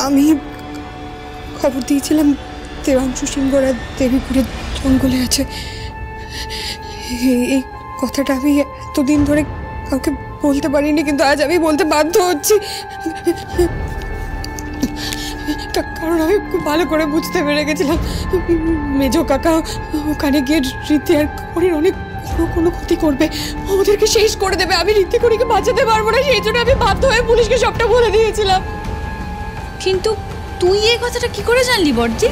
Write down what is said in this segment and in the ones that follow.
আমি খবর দিয়েছিলাম দেবাংশু সিংহরা দেবীপুরের জঙ্গলে আছে। এই কথাটা আমি এতদিন ধরে কাউকে বলতে পারিনি, কিন্তু আজ আমি বলতে বাধ্য হচ্ছি, কারণ আমি খুব ভালো করে বুঝতে পেরে গেছিলাম মেজো কাকা ওখানে গিয়ে রীতি আর খড়ির অনেক কোনো ক্ষতি করবে, ওদেরকে শেষ করে দেবে। আমি রীতি খড়িকে বাঁচাতে পারবো না, সেই জন্য আমি বাধ্য হয়ে পুলিশকে সবটা বলে দিয়েছিলাম। কিন্তু তুই এই কথাটা কি করে জানলি বড়দি?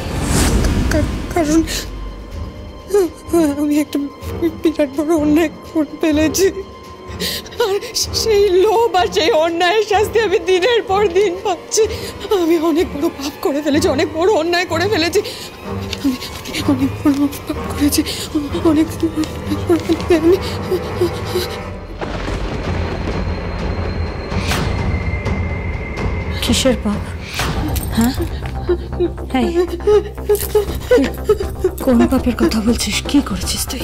কারণ আমি একটা বিরাট বড় অন্যায় করে ফেলেছি, আর সেই লোভ আর সেই অন্যায়ের শাস্তি আমি দিনের পর দিন পাচ্ছি। আমি অনেক বড় পাপ করে ফেলেছি, অনেক বড় অন্যায় করে ফেলেছি, আমি অনেক বড় পাপ করেছি, অনেক আমি। কিসের পাপ? হ্যাঁ, কোন পাপের কথা বলছিস? কি করেছিস তুই?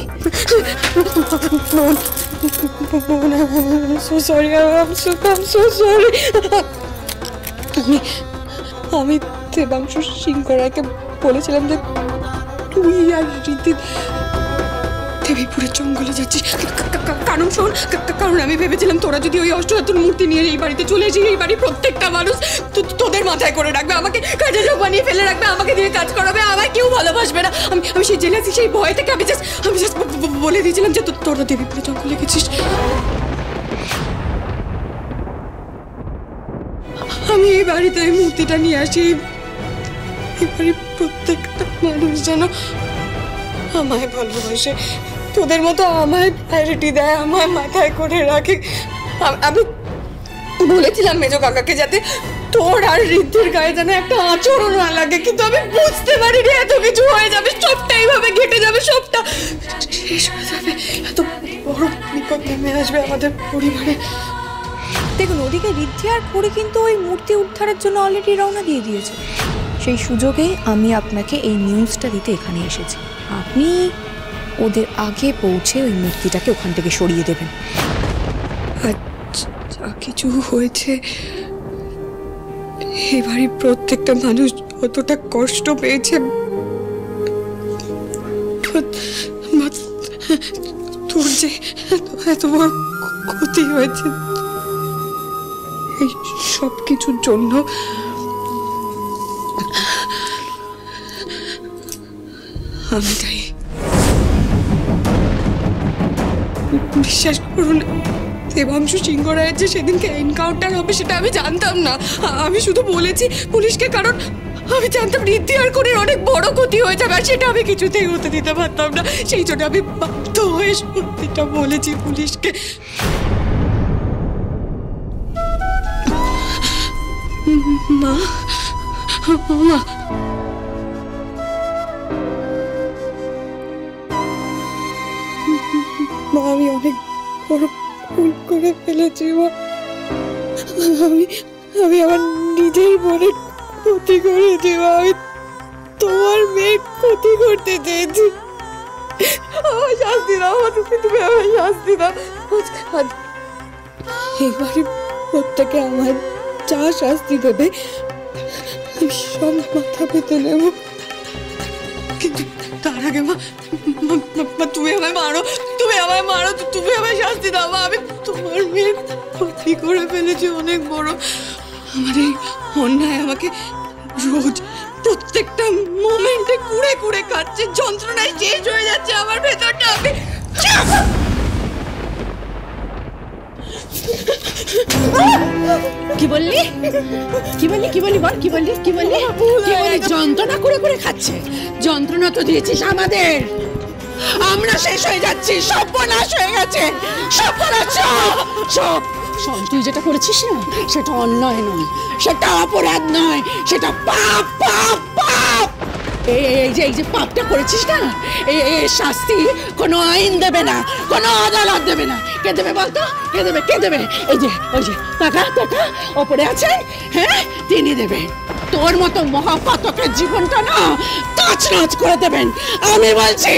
আমি দেবাংশু সিংহরাকে বলেছিলাম যে তুই আর রীতি দেবীপুরের জঙ্গলে যাচ্ছিস, কারণ শোন, কারণ আমি ভেবেছিলাম তোরা যদি ওই অষ্টধাতুর মূর্তি নিয়ে এই বাড়িতে চলে এসে এই বাড়ির প্রত্যেকটা মানুষ তোদের মাথায় করে রাখবে, আমাকে কাজে লোক বানিয়ে ফেলে রাখবে, আমাকে দিয়ে কাজ করাবে, আমায় কেউ ভালোবাসবে না। আমি সেই জেলে আছি, সেই ভয় থেকে আমি জাস্ট বলে দিয়েছিলাম যে তোরা দেবীপুরের জঙ্গলে গেছিস। আমি এই বাড়িতে এই মূর্তিটা নিয়ে আসি, এই বাড়ির প্রত্যেকটা মানুষ যেন আমায় ভালোবাসে, তোদের মতো আমায় প্রায়োরিটি দেয়, আমায় মাথায় করে রাখে। আমি বলেছিলাম মেজো কাকাকে যাতে তোর আর ঋদ্ধির গায়ে যেন একটা আচরণ না লাগে, কিন্তু আমি বুঝতে পারিনি এত কিছু হয়ে যাবে, সবটা এইভাবে ঘেটে যাবে, সবটা শেষ হয়ে যাবে, এত বড় বিপদ নেমে আসবে আমাদের পরিবারে। দেখুন, ওদিকে ঋদ্ধি আর খড়ি কিন্তু ওই মূর্তি উদ্ধারের জন্য অলরেডি রওনা দিয়ে দিয়েছে। সেই সুযোগে আমি আপনাকে এই নিউজটা দিতে এখানে এসেছি। আপনি ওদের আগে পৌঁছে ওই মূর্তিটাকে ওখান থেকে সরিয়ে দেবেন। যা কিছু হয়েছে, এই বাড়ির প্রত্যেকটা মানুষ যতটা কষ্ট পেয়েছে, তোর যে এত বড় ক্ষতি হয়েছে, এই সব কিছুর জন্য আমি তাই বিশ্বাস করুন, দেবাংশু সিংহরায়ের যে সেদিনকে এনকাউন্টার হবে সেটা আমি জানতাম না। আমি শুধু বলেছি পুলিশকে, কারণ আমি জানতাম রীতি আর খড়ির অনেক বড় ক্ষতি হয়ে যাবে, আর সেটা আমি কিছুতেই হতে দিতে পারতাম না। সেই জন্য আমি বাধ্য হয়ে সত্যিটা বলেছি পুলিশকে। মা, মা, আমি অনেক বড় ভুল করে ফেলেছি মা। আমি আমার নিজের মনে ক্ষতি করেছি মা। আমি তোমার মেয়ে ক্ষতি করতে চেয়েছি। আমার শাস্তি দাও, তুমি আমার শাস্তি দাও। এবারে প্রত্যেকে আমার যা শাস্তি দেবে আমি সব মাথা পেতে নেব, কিন্তু তার আগে মা তুমি আমায় মারো, তুমি আমায় মারো, তুমি আমায় শাস্তি দাও মা। আমি তোমার মেয়ের ক্ষতি করে ফেলেছি অনেক বড়। আমার এই অন্যায় আমাকে রোজ প্রত্যেকটা মোমেন্টে কুড়ে কুড়ে খাচ্ছে, যন্ত্রণায় শেষ হয়ে যাচ্ছে আমার ভেতরটা। আমি কি বললি? কি বললি? কি বললি? বল, কি বললি? কি বললি? কি বললি? যন্ত্রণা করে করে খাচ্ছে। যন্ত্রণা তো দিয়েছিস আমাদের, আমরা শেষ হয়ে যাচ্ছি, সর্বনাশ হয়ে গেছে, সর্বনাশ। সব সব তুই যেটা করেছিস না, সেটা অন্যায় নয়, সেটা অপরাধ নয়, সেটা পাপ, পাপ, পাপ। এই যে পাপটা করেছিস না, এই শাস্তি কোনো আইন দেবে না, কোনো আদালত দেবে না। কে দেবে বলতো? কে দেবে? কে দেবে? এই যে ওই যে টাকা টাকা ওপরে আছে, হ্যাঁ, তিনি দেবেন। তোর মতো মহাপাতকের জীবনটা না তছনছ করে দেবেন, আমি বলছি।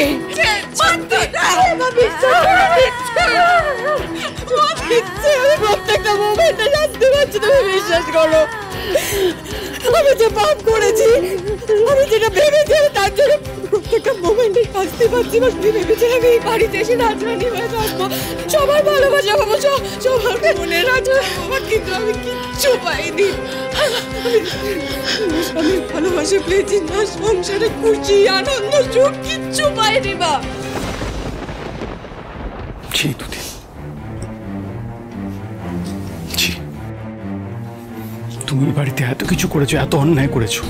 প্রত্যেকটা মোমেন্টে শাস্তি পাচ্ছি, তুমি বিশ্বাস করো। আমি যে পাপ করেছি, আমি যেটা ভেবেছি তার জন্য প্রত্যেকটা মোমেন্টে শাস্তি পাচ্ছি। আমি ভেবেছি আমি এই বাড়িতে এসে রাজরানী হয়ে থাকবো, সবার ভালোবাসা পাবো, সবার মনে রাজরানী হবো, কিন্তু আমি কিচ্ছু পাইনি। আমি ভালোবাসা পেয়েছি না, সংসারে খুশি আনন্দ সুখ কিচ্ছু পাইনি। বা তুমি বাড়িতে এত কিছু করেছো, এত অন্যায় করেছো,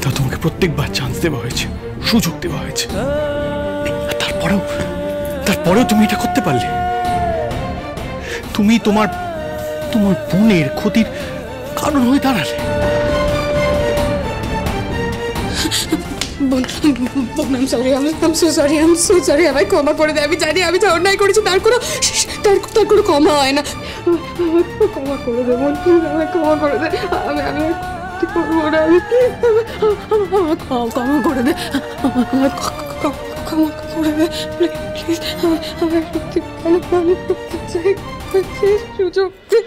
তা তোমাকে প্রত্যেকবার চান্স দেওয়া হয়েছে, সুযোগ দেওয়া হয়েছে, তারপরেও তুমি এটা করতে পারলে? তুমি তোমার বোনের ক্ষতির কারণ হয়ে দাঁড়ালে। আমায় ক্ষমা করে দে। আমি জানি আমি যা অন্যায় করেছি তার কোনো ক্ষমা হয় না। ক্ষমা করে দে বোন, আমায় ক্ষমা করে দে। আমি করবো না, ক্ষমা করে দে, ক্ষমা করে দে প্লিজ। আমার সত্যি ভালো করতে চাই, সুযোগ দে।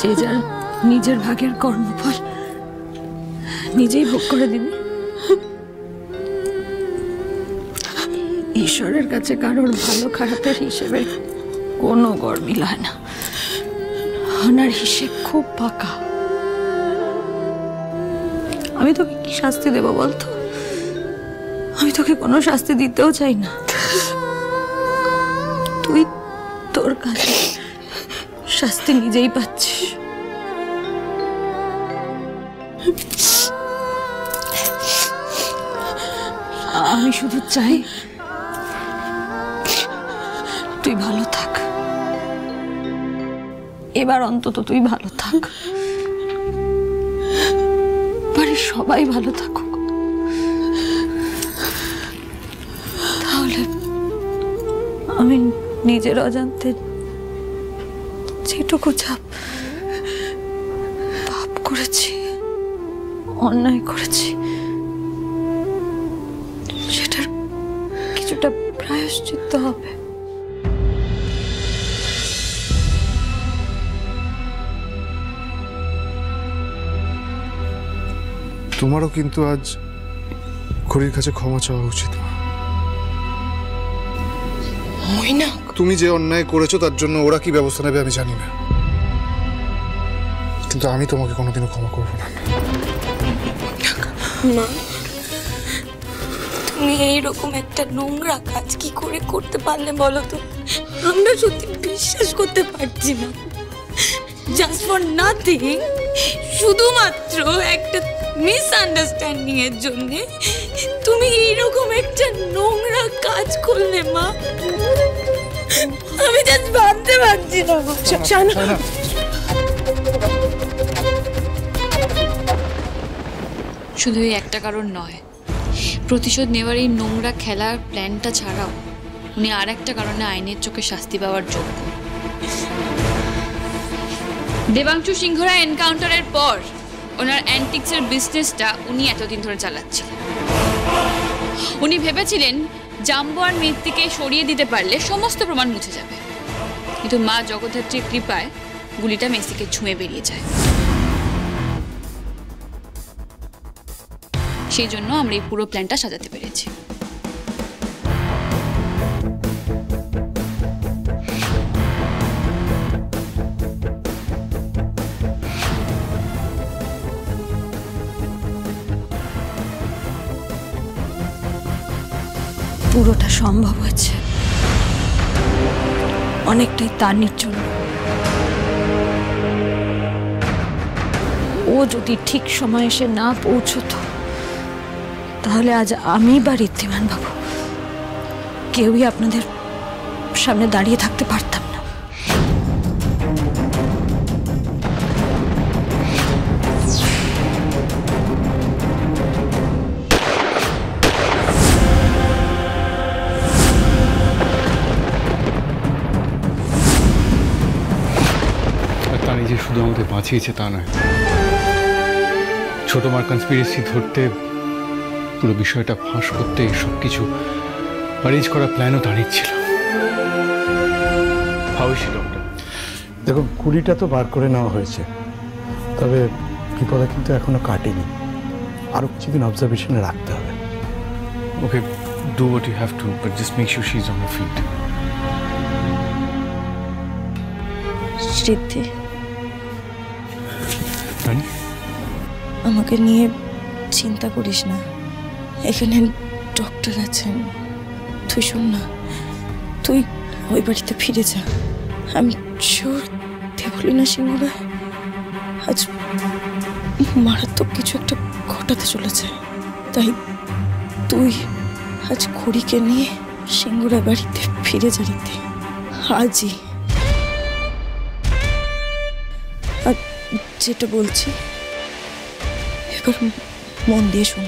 যে যার নিজের ভাগের কর্মফল নিজেই ভোগ করে দিবি। ঈশ্বরের কাছে কারোর ভালো খারাপের হিসেবে কোনো গড় মিল হয় না। ওনার হিসেব খুব পাকা। আমি তোকে কি শাস্তি দেব বলতো? আমি তোকে কোনো শাস্তি দিতেও চাই না। তুই তোর কাছে শাস্তি নিজেই পাচ্ছিস। আমি শুধু চাই তুই ভালো থাক, এবার অন্তত তুই ভালো থাক, বাড়ির সবাই ভালো থাকুক, তাহলে আমি নিজের অজান্তে যেটুকু পাপ করেছি, অন্যায় করেছি, সেটার কিছুটা প্রায়শ্চিত্ত হবে। তোমারও কিন্তু আজ খড়ির কাছে ক্ষমা চাওয়া উচিত। ময়না, তুমি যে অন্যায় করেছো তার জন্য ওরা কি ব্যবস্থা নেবে আমি জানি না, কিন্তু আমি তোমাকে কোনোদিনও ক্ষমা করবো না। মা, তুমি এইরকম একটা নোংরা কাজ কি করে করতে পারলে বলো তো? আমরা সত্যি বিশ্বাস করতে পারছি না। জাস্ট ফর নাথিং, শুধুমাত্র একটা মিসআন্ডারস্ট্যান্ডিং এর জন্য তুমি এইরকম একটা নোংরা কাজ করলে মা। আমি জাস্ট ভাবতে পারছি না। শুধু এই একটা কারণ নয়, প্রতিশোধ নেওয়ার এই নোংরা খেলার প্ল্যানটা ছাড়াও উনি আর একটা কারণে আইনের চোখে শাস্তি পাওয়ার যোগ্য। দেবাংশু সিংহরা এনকাউন্টারের পর ওনার অ্যান্টিক্সের বিজনেসটা উনি এতদিন ধরে চালাচ্ছিলেন। উনি ভেবেছিলেন জাম্বো আর মৃত্তিকে সরিয়ে দিতে পারলে সমস্ত প্রমাণ মুছে যাবে, কিন্তু মা জগদ্ধাত্রীর কৃপায় গুলিটা মেসিকে ছুঁয়ে বেরিয়ে যায়। সেই জন্য আমরা এই পুরো প্ল্যানটা সাজাতে পেরেছি। পুরোটা সম্ভব হয়েছে অনেকটাই তানির জন্য। ও যদি ঠিক সময় এসে না পৌঁছতো তাহলে আজ আমি বা ঋদ্ধিমান বাবু কেউই আপনাদের সামনে দাঁড়িয়ে থাকতে পারতাম না। জানি যে শুধু আমাদের বাঁচিয়েছে তা নয়, ছোট মার কনস্পিরেসি ধরতে, পুরো বিষয়টা ফাঁস করতে সব কিছু অ্যারেঞ্জ করা প্ল্যানও দাঁড়িয়ে ছিল। হাউসি ডক্টর, দেখুন 20টা তো বার করে নেওয়া হয়েছে, তবে বিপদে কিন্তু এখনো কাটেনি, আরো কিছুদিন অবজারভেশনে রাখতে হবে। Okay, do what you have to, but just make sure she is on her feet. Siddhi, Rani, আমাকে নিয়ে চিন্তা করিস না, এখানে ডক্টর আছেন। তুই শোন না, তুই ওই বাড়িতে ফিরে যা। আমি শিওর দেবলীনা সিংহরা আজ মারাত্মক কিছু একটা ঘটাতে চলেছে, তাই তুই আজ খড়িকে নিয়ে সিংহরা বাড়িতে ফিরে যা রীতি, আজই। আর যেটা বলছি এবার মন দিয়ে শোন।